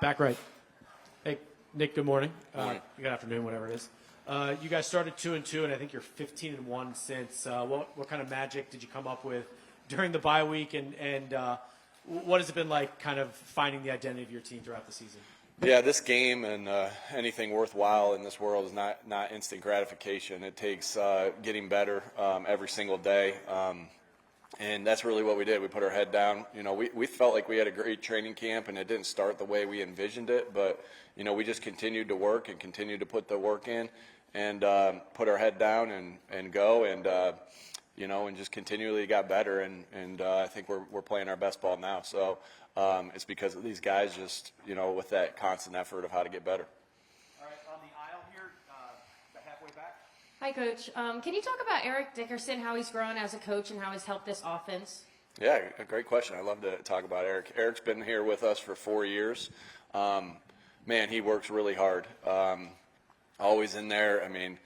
Back right. Hey, Nick, good morning. Morning. Good afternoon, whatever it is. You guys started 2-2, and I think you're 15-1 since. What kind of magic did you come up with during the bye week, and what has it been like kind of finding the identity of your team throughout the season? Yeah, this game and anything worthwhile in this world is not instant gratification. It takes getting better every single day. And that's really what we did. We put our head down. You know, we felt like we had a great training camp, and it didn't start the way we envisioned it. But, you know, we just continued to work and continued to put the work in and put our head down and go and, you know, and just continually got better. And I think we're playing our best ball now. So it's because of these guys just, you know, with that constant effort of how to get better. All right, on the aisle here, halfway back. Hi, Coach. Can you talk about Eric Dickerson, how he's grown as a coach and how he's helped this offense? Yeah, a great question. I love to talk about Eric. Eric's been here with us for 4 years. Man, he works really hard. Always in there. I mean,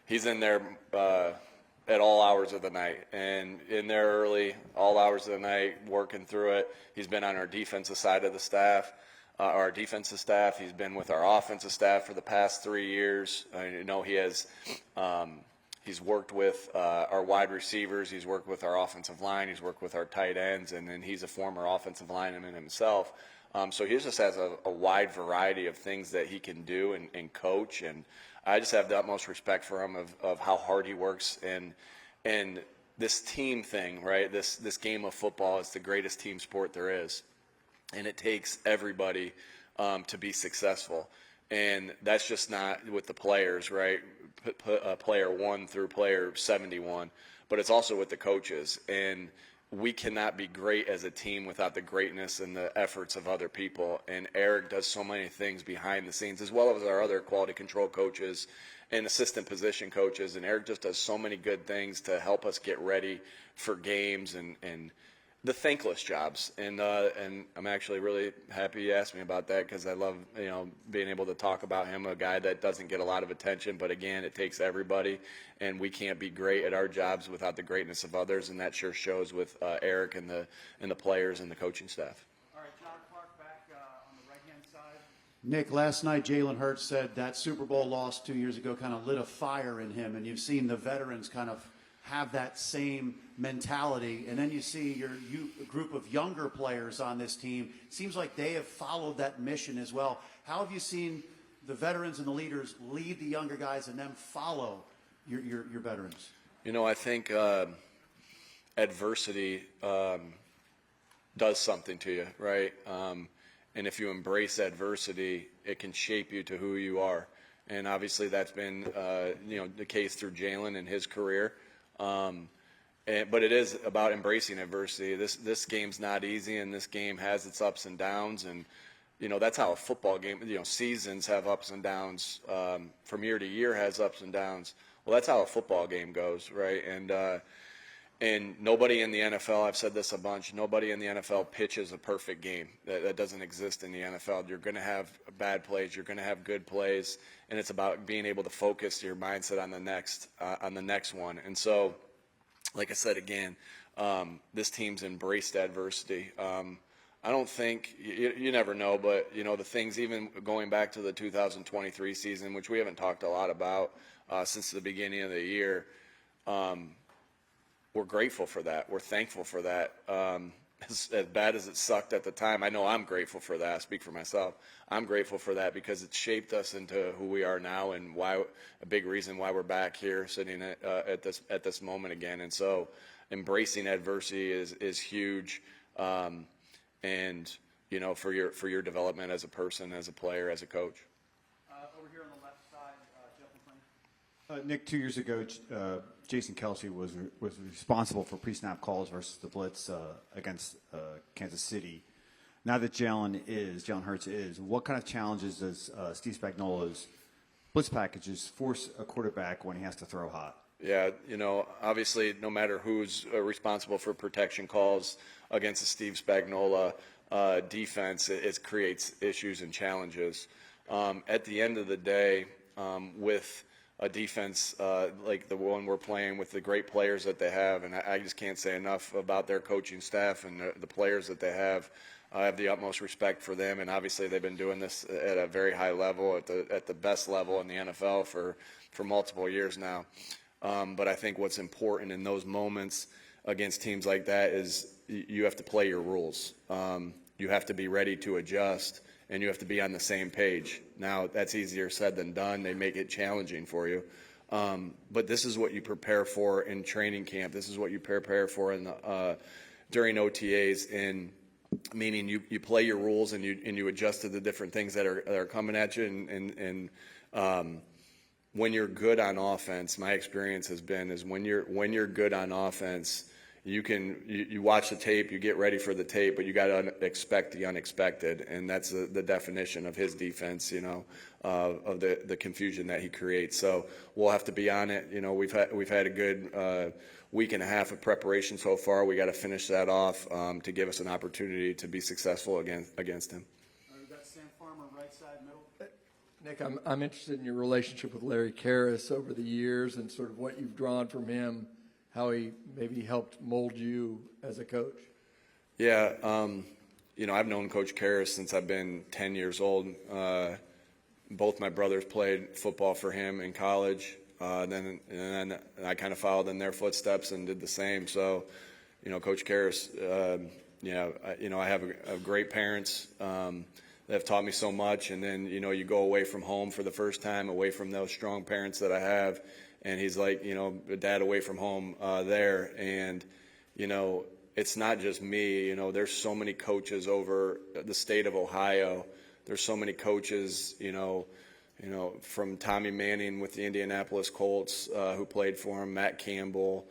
he's in there at all hours of the night and in there early, all hours of the night, working through it. He's been on our defensive side of the staff. Our defensive staff. He's been with our offensive staff for the past 3 years. You know, he has. He's worked with our wide receivers. He's worked with our offensive line. He's worked with our tight ends, and then he's a former offensive lineman himself. So he just has a wide variety of things that he can do and coach. And I just have the utmost respect for him of how hard he works and this team thing, right? This game of football is the greatest team sport there is. And it takes everybody to be successful. And that's just not with the players, right? Player 1 through player 71. But it's also with the coaches. And we cannot be great as a team without the greatness and the efforts of other people. And Eric does so many things behind the scenes, as well as our other quality control coaches and assistant position coaches. And Eric just does so many good things to help us get ready for games and the thankless jobs, and I'm actually really happy you asked me about that because I love, you know, being able to talk about him, a guy that doesn't get a lot of attention, but again, it takes everybody, and we can't be great at our jobs without the greatness of others, and that sure shows with Eric and the players and the coaching staff. All right, John Clark back on the right-hand side. Nick, last night Jalen Hurts said that Super Bowl loss 2 years ago kind of lit a fire in him, and you've seen the veterans kind of have that same mentality, and then you see your group of younger players on this team. Seems like they have followed that mission as well. How have you seen the veterans and the leaders lead the younger guys and then follow your veterans? You know, I think adversity does something to you, right? And if you embrace adversity, it can shape you to who you are. And obviously that's been you know, the case through Jalen and his career. But it is about embracing adversity. This game's not easy, and this game has its ups and downs. And, you know, that's how a football game, you know, seasons have ups and downs. From year to year has ups and downs. Well, that's how a football game goes, right? And nobody in the NFL, I've said this a bunch, nobody in the NFL pitches a perfect game. That doesn't exist in the NFL. You're going to have bad plays. You're going to have good plays. And it's about being able to focus your mindset on the next one. And so, like I said again, this team's embraced adversity. I don't think you never know, but you know the things even going back to the 2023 season, which we haven't talked a lot about since the beginning of the year. We're grateful for that. We're thankful for that. As bad as it sucked at the time, I know I'm grateful for that. I speak for myself. I'm grateful for that because it shaped us into who we are now, and why a big reason why we're back here sitting at this moment again. And so, embracing adversity is huge, and you know, for your development as a person, as a player, as a coach. Over here on the left side, Jeff McClain. Nick, 2 years ago, Jason Kelsey was responsible for pre-snap calls versus the blitz against Kansas City. Now that Jalen Hurts is, what kind of challenges does Steve Spagnuolo's blitz packages force a quarterback when he has to throw hot? Yeah, you know, obviously, no matter who's responsible for protection calls against the Steve Spagnuolo defense, it creates issues and challenges. At the end of the day, with a defense like the one we're playing with the great players that they have, and I just can't say enough about their coaching staff and the players that they have. I have the utmost respect for them, and obviously they've been doing this at a very high level, at the best level in the NFL for multiple years now. But I think what's important in those moments against teams like that is you have to play your rules. You have to be ready to adjust, and you have to be on the same page. Now, that's easier said than done. They make it challenging for you. But this is what you prepare for in training camp. This is what you prepare for during OTAs, and meaning you play your rules and you adjust to the different things that are coming at you. And when you're good on offense, my experience has been is when you're good on offense, you watch the tape, you get ready for the tape, but you got to expect the unexpected, and that's the definition of his defense, of the confusion that he creates. So we'll have to be on it. We've had a good week and a half of preparation so far. We got to finish that off to give us an opportunity to be successful against him. We've got Sam Farmer, right side, middle. Nick, I'm interested in your relationship with Larry Karras over the years and sort of what you've drawn from him, how he maybe helped mold you as a coach. Yeah, I've known Coach Karras since I've been 10 years old. Both my brothers played football for him in college. Then I kind of followed in their footsteps and did the same. So, Coach Karras, I have great parents that have taught me so much. And then, you go away from home for the first time, away from those strong parents that I have. And he's like, a dad away from home there. And, it's not just me. There's so many coaches over the state of Ohio. There's so many coaches, from Tommy Manning with the Indianapolis Colts, who played for him, Matt Campbell,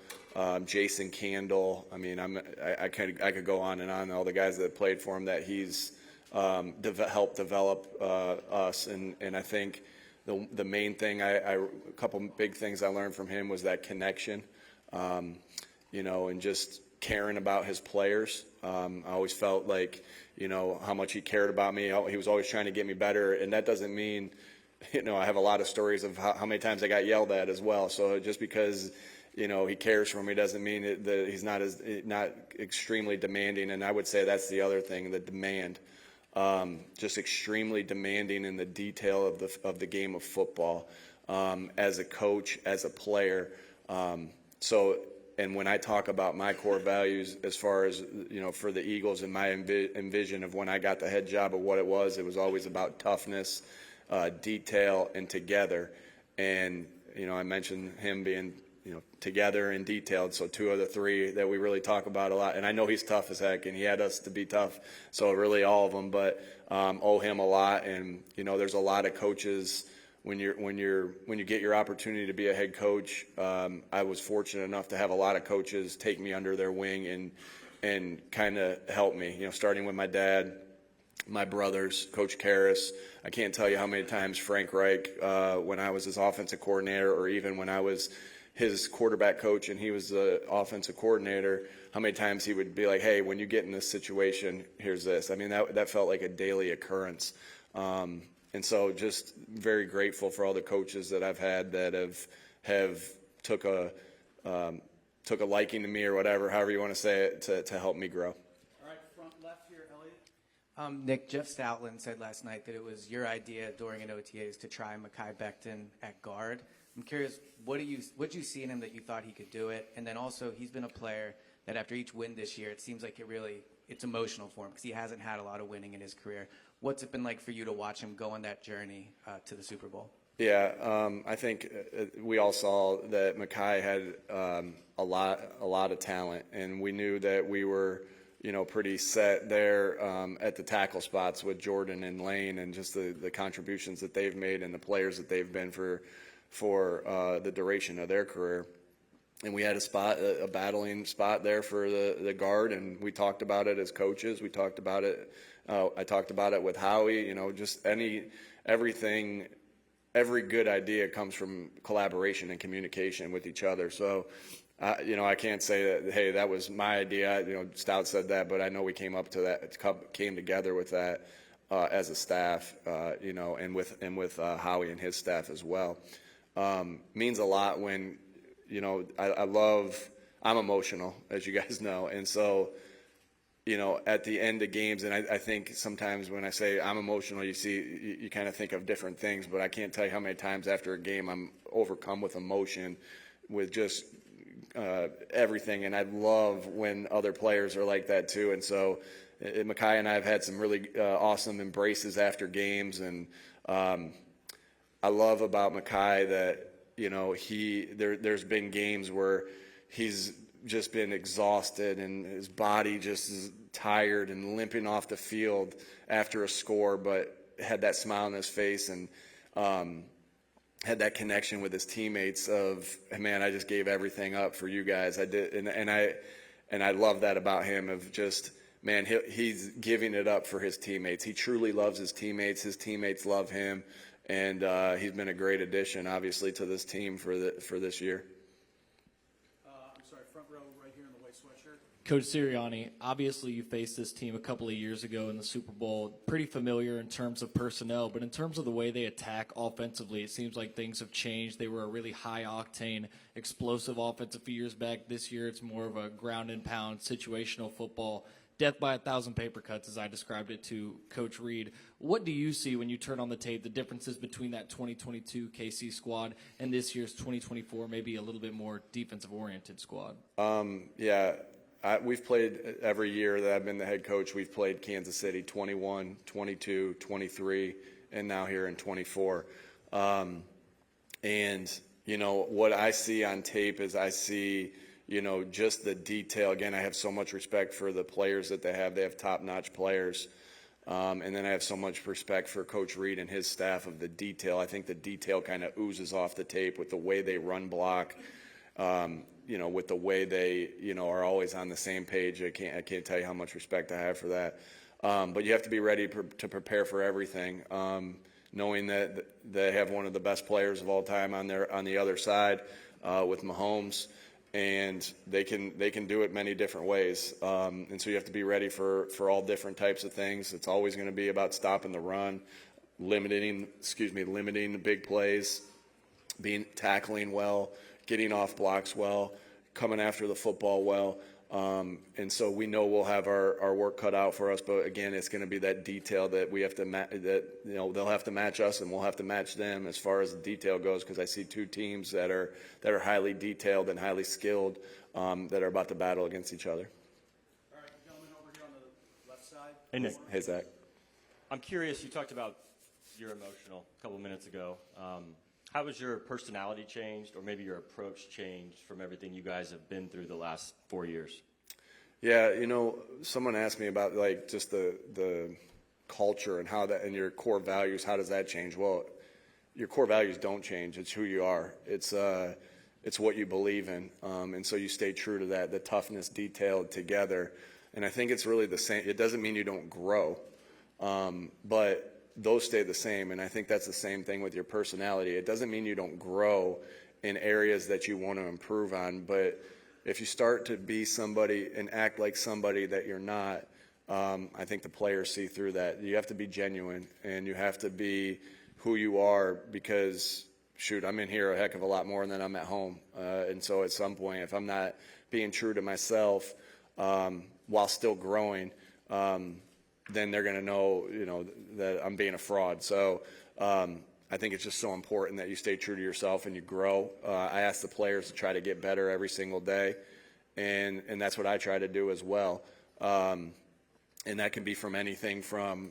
Jason Candle. I mean, I could go on and on. All the guys that played for him that he's helped develop us, and I think the main thing, a couple big things I learned from him was that connection, and just caring about his players. I always felt like, how much he cared about me. He was always trying to get me better, and that doesn't mean, I have a lot of stories of how many times I got yelled at as well. So just because, he cares for me doesn't mean that he's not extremely demanding. And I would say that's the other thing, the demand. Just extremely demanding in the detail of the game of football, as a coach, as a player. And when I talk about my core values as far as, for the Eagles and my envision of when I got the head job of what it was always about toughness, detail, and together. And, I mentioned him being, together and detailed. So two of the three that we really talk about a lot. And I know he's tough as heck, and he had us to be tough. So really all of them, but owe him a lot. And, there's a lot of coaches when you get your opportunity to be a head coach. I was fortunate enough to have a lot of coaches take me under their wing and kind of help me, starting with my dad, my brothers, Coach Karras. I can't tell you how many times Frank Reich, when I was his offensive coordinator, or even when I was his quarterback coach and he was the offensive coordinator, how many times he would be like, hey, when you get in this situation, here's this. I mean, that felt like a daily occurrence. And so just very grateful for all the coaches that I've had that have took a liking to me, or whatever, however you want to say it, to help me grow. All right, front left here, Elliot. Nick, Jeff Stoutland said last night that it was your idea during an OTAs to try Mekhi Becton at guard. I'm curious, what did you see in him that you thought he could do it? And then also, he's been a player that after each win this year, it seems like it's emotional for him because he hasn't had a lot of winning in his career. What's it been like for you to watch him go on that journey to the Super Bowl? Yeah, I think we all saw that Mekhi had a lot of talent, and we knew that we were, pretty set there at the tackle spots with Jordan and Lane, and just the contributions that they've made and the players that they've been for the duration of their career. And we had a battling spot there for the guard, and we talked about it as coaches. We talked about it. I talked about it with Howie. Just everything. Every good idea comes from collaboration and communication with each other. So, I can't say that, hey, that was my idea. Stout said that, but I know we came together with that as a staff. And with Howie and his staff as well. Means a lot when. I'm emotional, as you guys know. And so at the end of games, and I think sometimes when I say I'm emotional, you kind of think of different things, but I can't tell you how many times after a game I'm overcome with emotion, with just everything, and I love when other players are like that too. And so Mekhi and I have had some really awesome embraces after games, and I love about Mekhi that there's been games where he's just been exhausted and his body just is tired and limping off the field after a score, but had that smile on his face and had that connection with his teammates of, man, I just gave everything up for you guys. I did, and I love that about him, of just, man, he's giving it up for his teammates. He truly loves his teammates. His teammates love him, and he's been a great addition, obviously, to this team for this year. I'm sorry, front row right here in the white sweatshirt. Coach Sirianni, obviously you faced this team a couple of years ago in the Super Bowl. Pretty familiar in terms of personnel, but in terms of the way they attack offensively, it seems like things have changed. They were a really high-octane, explosive offense a few years back. This year it's more of a ground-and-pound, situational football. Death by 1,000 paper cuts, as I described it to Coach Reed. What do you see when you turn on the tape, the differences between that 2022 KC squad and this year's 2024, maybe a little bit more defensive-oriented squad? We've played every year that I've been the head coach. We've played Kansas City 21, 22, 23, and now here in 24. And, what I see on tape is I see, just the detail. Again, I have so much respect for the players that they have. They have top-notch players. And then I have so much respect for Coach Reed and his staff of the detail. I think the detail kind of oozes off the tape with the way they run block, with the way they, are always on the same page. I can't tell you how much respect I have for that. But you have to be ready to prepare for everything, knowing that they have one of the best players of all time on the other side with Mahomes. And they can do it many different ways. And so you have to be ready for all different types of things. It's always going to be about stopping the run, limiting the big plays, tackling well, getting off blocks well, coming after the football well. And so we know we'll have our work cut out for us, but again, it's going to be that detail that we have to they'll have to match us and we'll have to match them as far as the detail goes, because I see two teams that are highly detailed and highly skilled that are about to battle against each other. All right, gentlemen over here on the left side. Hey, Nick. Hey, Zach. I'm curious, you talked about you're emotional a couple minutes ago. How has your personality changed, or maybe your approach changed from everything you guys have been through the last 4 years? Yeah, someone asked me about just the culture and how that, and your core values, how does that change? Well, your core values don't change. It's who you are. It's what you believe in, and so you stay true to that. The toughness, detailed together, and I think it's really the same. It doesn't mean you don't grow, but those stay the same, and I think that's the same thing with your personality. It doesn't mean you don't grow in areas that you want to improve on, but if you start to be somebody and act like somebody that you're not, I think the players see through that. You have to be genuine, and you have to be who you are, because, shoot, I'm in here a heck of a lot more than I'm at home. And so at some point, if I'm not being true to myself while still growing, then they're going to know, that I'm being a fraud. So I think it's just so important that you stay true to yourself and you grow. I ask the players to try to get better every single day, and that's what I try to do as well. And that can be from anything from,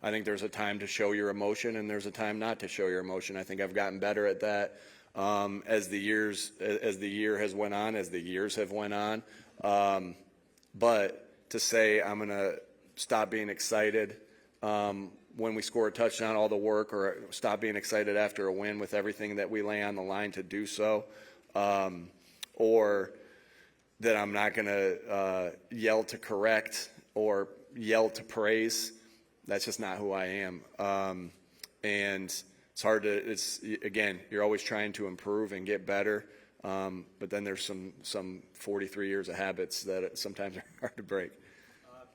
I think there's a time to show your emotion and there's a time not to show your emotion. I think I've gotten better at that as the years have went on. But to say I'm going to stop being excited when we score a touchdown, all the work, or stop being excited after a win with everything that we lay on the line to do so, or that I'm not going to yell to correct or yell to praise. That's just not who I am. And it's hard to, again, you're always trying to improve and get better, but then there's some 43 years of habits that sometimes are hard to break.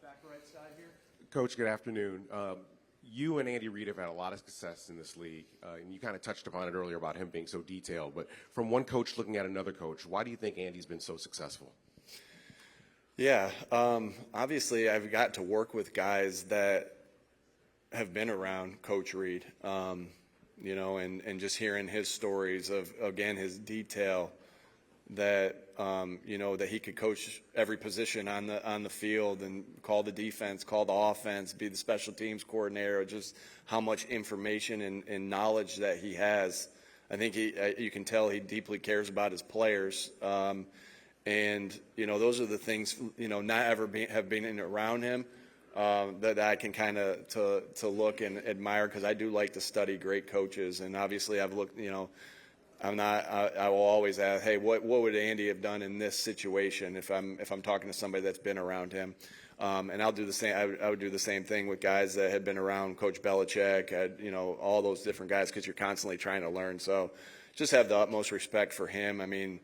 Back right side here. Coach, good afternoon. You and Andy Reid have had a lot of success in this league, and you kind of touched upon it earlier about him being so detailed. But from one coach looking at another coach, why do you think Andy's been so successful? Yeah, obviously I've got to work with guys that have been around Coach Reed, you know, and just hearing his stories of, again, his detail that, you know, that he could coach every position on the field and call the defense, call the offense, be the special teams coordinator, just how much information and knowledge that he has. I think you can tell he deeply cares about his players. And, you know, those are the things, you know, not ever have been in around him that I can kind of to look and admire, because I do like to study great coaches. And obviously I've looked, you know, I will always ask, hey, what would Andy have done in this situation if I'm talking to somebody that's been around him? And I'll do the same. I would do the same thing with guys that had been around Coach Belichick, you know, all those different guys, because you're constantly trying to learn. So just have the utmost respect for him. I mean,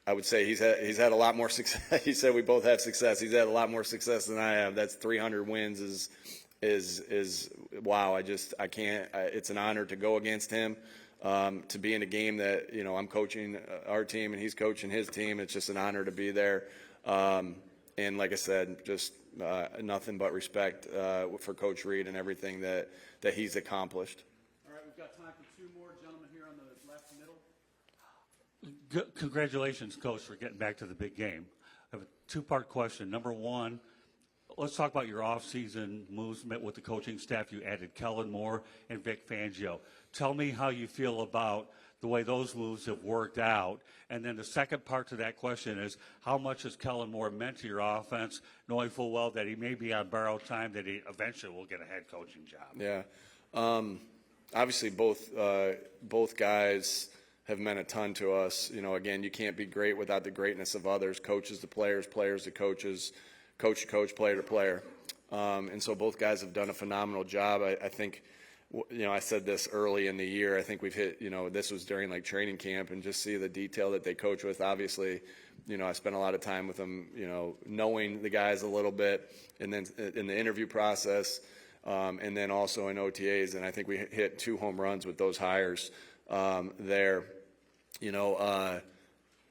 I would say he's had a lot more success. He said we both have success. He's had a lot more success than I have. That's 300 wins is wow. I can't. It's an honor to go against him. To be in a game that, you know, I'm coaching our team and he's coaching his team. It's just an honor to be there. And like I said, just nothing but respect for Coach Reed and everything that he's accomplished. All right, we've got time for two more. Gentlemen here on the left middle. Congratulations, Coach, for getting back to the big game. I have a two-part question. Number one, let's talk about your off-season moves with the coaching staff. You added Kellen Moore and Vic Fangio. Tell me how you feel about the way those moves have worked out. And then the second part to that question is, how much has Kellen Moore meant to your offense, knowing full well that he may be on borrowed time, that he eventually will get a head coaching job? Yeah. Obviously, both guys have meant a ton to us. You know, again, you can't be great without the greatness of others. Coaches to players, players to coaches, coach to coach, player to player. And so both guys have done a phenomenal job. I think, you know, I said this early in the year. I think we've hit, you know, this was during like training camp, and just see the detail that they coach with. Obviously, you know, I spent a lot of time with them, you know, knowing the guys a little bit, and then in the interview process, and then also in OTAs. And I think we hit 2 home runs with those hires there. You know,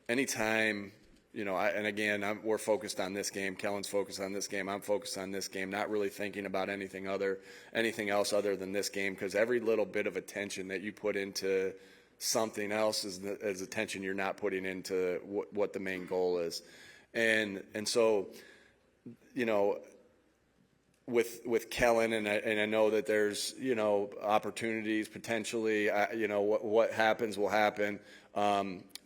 anytime, you know, and again, we're focused on this game. Kellen's focused on this game. I'm focused on this game, not really thinking about anything else other than this game, because every little bit of attention that you put into something else is attention you're not putting into what the main goal is. And so, you know, with Kellen, and I know that there's, you know, opportunities potentially, you know, what happens will happen.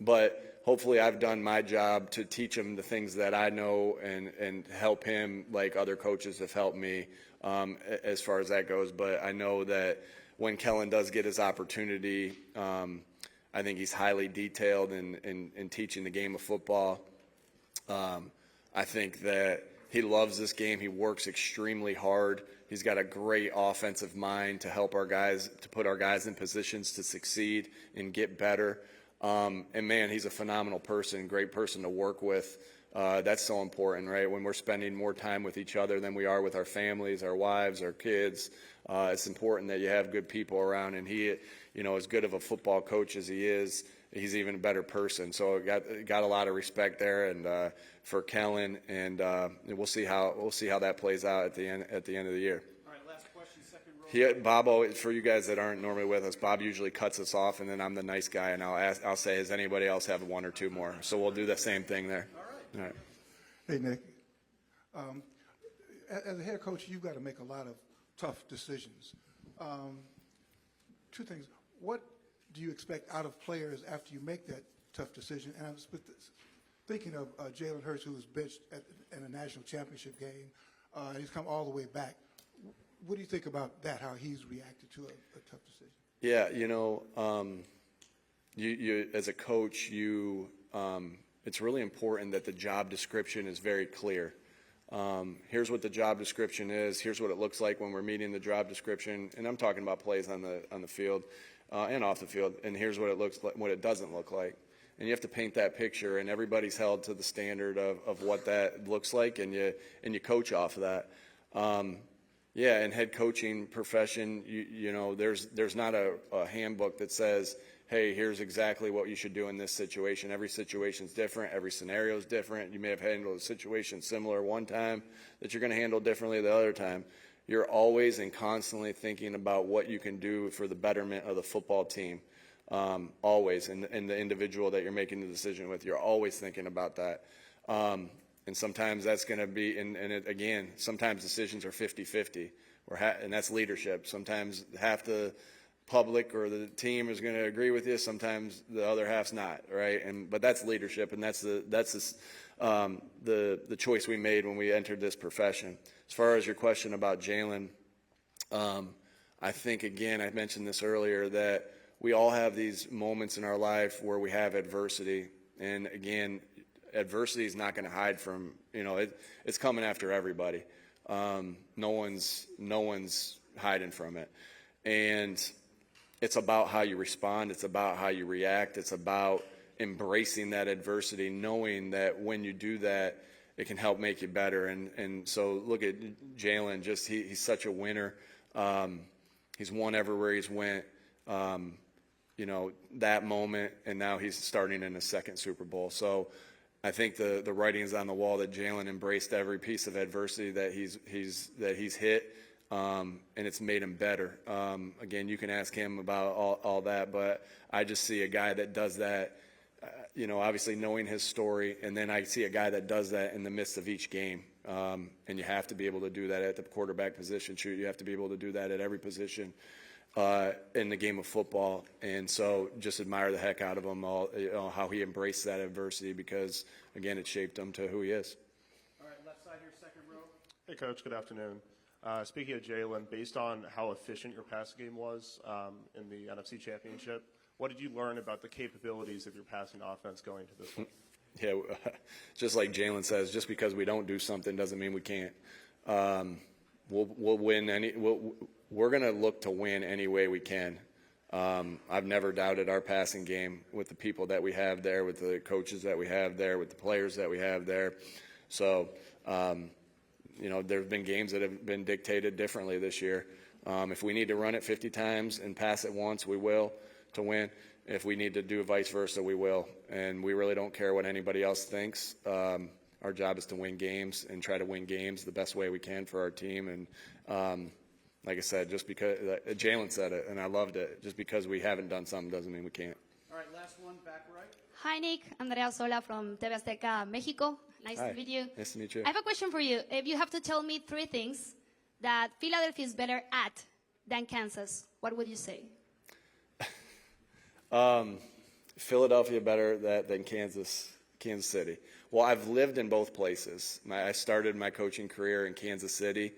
But hopefully I've done my job to teach him the things that I know and help him like other coaches have helped me as far as that goes. But I know that when Kellen does get his opportunity, I think he's highly detailed in teaching the game of football. I think that he loves this game. He works extremely hard. He's got a great offensive mind to help our guys, to put our guys in positions to succeed and get better. And man, he's a phenomenal person, great person to work with. That's so important, right? When we're spending more time with each other than we are with our families, our wives, our kids, it's important that you have good people around. And he, you know, as good of a football coach as he is, he's even a better person. So got a lot of respect there, and for Kellen, and we'll see how that plays out at the end of the year. All right, last question, second row. Bob, for you guys that aren't normally with us, Bob usually cuts us off, and then I'm the nice guy, and I'll say, does anybody else have 1 or 2 more? So we'll do the same thing there. All right. Hey, Nick. As a head coach, you've got to make a lot of tough decisions. 2 things. What do you expect out of players after you make that tough decision? And I'm thinking of Jalen Hurts, who was benched in a national championship game. He's come all the way back. What do you think about that, how he's reacted to a tough decision? Yeah, you know, you as a coach, it's really important that the job description is very clear. Here's what the job description is. Here's what it looks like when we're meeting the job description. And I'm talking about plays on the field and off the field. And here's what it looks like, what it doesn't look like. And you have to paint that picture, and everybody's held to the standard of what that looks like, and you coach off of that. Yeah, in head coaching profession, you know, there's not a handbook that says hey, here's exactly what you should do in this situation. Every situation's different. Every scenario is different. You may have handled a situation similar one time that you're going to handle differently the other time. You're always and constantly thinking about what you can do for the betterment of the football team. Always, and the individual that you're making the decision with, you're always thinking about that. And sometimes that's going to be, again, sometimes decisions are 50-50, and that's leadership. Sometimes half the public or the team is going to agree with you. Sometimes the other half's not, right? But that's leadership, and that's the choice we made when we entered this profession. As far as your question about Jalen, I think, again, I mentioned this earlier, that we all have these moments in our life where we have adversity, and again, adversity is not going to hide from, it's coming after everybody. No one's hiding from it. And it's about how you respond. It's about how you react. It's about embracing that adversity, knowing that when you do that, it can help make you better. And so look at Jalen, he's such a winner. He's won everywhere he's went. That moment, and now he's starting in his second Super Bowl. So I think the writing is on the wall that Jalen embraced every piece of adversity that he's hit, and it's made him better. Again, you can ask him about all that, but I just see a guy that does that, obviously knowing his story, and then I see a guy that does that in the midst of each game. And you have to be able to do that at the quarterback position. You have to be able to do that at every position in the game of football. And so just admire the heck out of him, how he embraced that adversity, because, again, it shaped him to who he is. All right, left side here, second row. Hey, Coach. Good afternoon. Speaking of Jalen, based on how efficient your passing game was in the NFC Championship, what did you learn about the capabilities of your passing offense going into this one? Yeah, just like Jalen says, just because we don't do something doesn't mean we can't. We'll win we're going to look to win any way we can. I've never doubted our passing game with the people that we have there, with the coaches that we have there, with the players that we have there. So, there have been games that have been dictated differently this year. If we need to run it 50 times and pass it once, we will to win. If we need to do vice versa, we will. And we really don't care what anybody else thinks. Our job is to win games and try to win games the best way we can for our team. And like I said, just because Jalen said it, and I loved it, just because we haven't done something doesn't mean we can't. All right, last one, back right. Hi, Nick. Andrea Sola from TV Azteca, Mexico. Nice Hi. to meet you. Nice to meet you. I have a question for you. If you have to tell me 3 things that Philadelphia is better at than Kansas, what would you say? Philadelphia better than Kansas City. Well, I've lived in both places. I started my coaching career in Kansas City.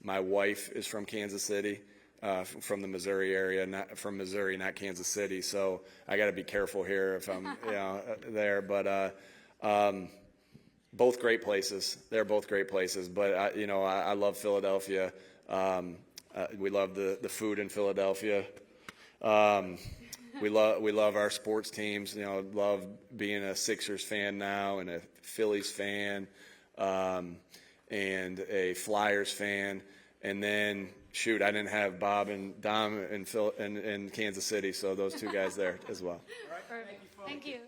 My wife is from Kansas City, from the Missouri area, not from Missouri, not Kansas City. So I got to be careful here if I'm there. But both great places. They're both great places. But I love Philadelphia. We love the food in Philadelphia. We love our sports teams. Love being a Sixers fan now and a Phillies fan, and a Flyers fan. And then, shoot, I didn't have Bob and Dom in Kansas City, so those 2 guys there as well. All right, Perfect. Thank you.